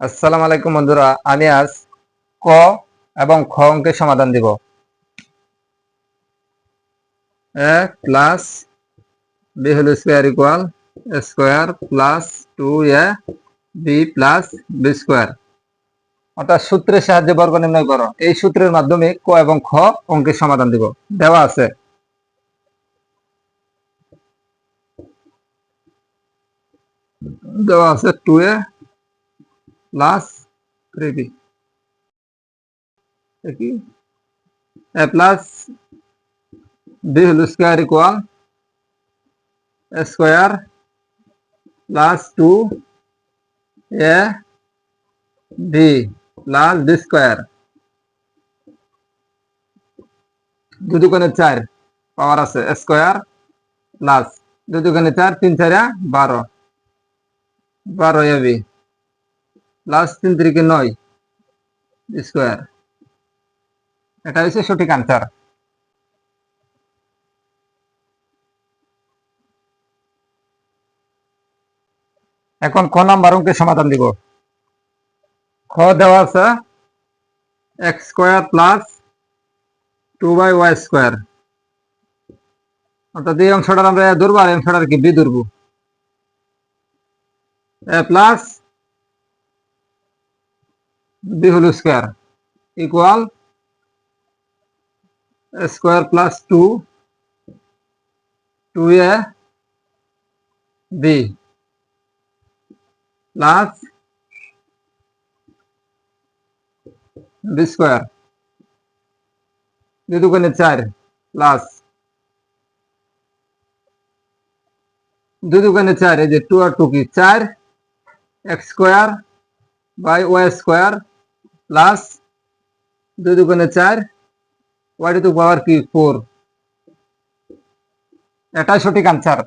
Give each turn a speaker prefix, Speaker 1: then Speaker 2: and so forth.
Speaker 1: আসসালামু আলাইকুম বন্ধুরা, আমি আজ ক এবং খ অঙ্কের সমাধান দিব। A plus b whole square equal square plus 2a b plus b square, অর্থাৎ সূত্রের সাহায্যে বর্গ নির্ণয় করো। এই সূত্রের মাধ্যমে ক এবং খ অঙ্কের সমাধান দিব। দেওয়া আছে 2a plus 3b a plus b whole square equal square plus 2a b plus b square, দুই দুগুণে 4 পাওয়ার আছে স্কোয়ার প্লাস 2 দুগুণে 4 3 4 12 12 এবি প্লাস 3 3 9 স্কোয়ার। এটা হচ্ছে সঠিক আনসার। এখন ক নাম্বার অঙ্কের সমাধান দিব। খ দেওয়া আছে x square plus 2y square, অর্থাৎ এই অংশটার আমরা এ ধরবো আর এই অংশটার কি বি ধরবো। A plus b whole square equal square plus 2a b plus b square, 2 দুগুণে 4 প্লাস 2 দুগুণে 4, এই যে 2 আর 2 কি 4 x square by y square plus 2 দুগুণে 4 ওয়াই টু পাওয়ার কি 4। এটাই সঠিক আনসার।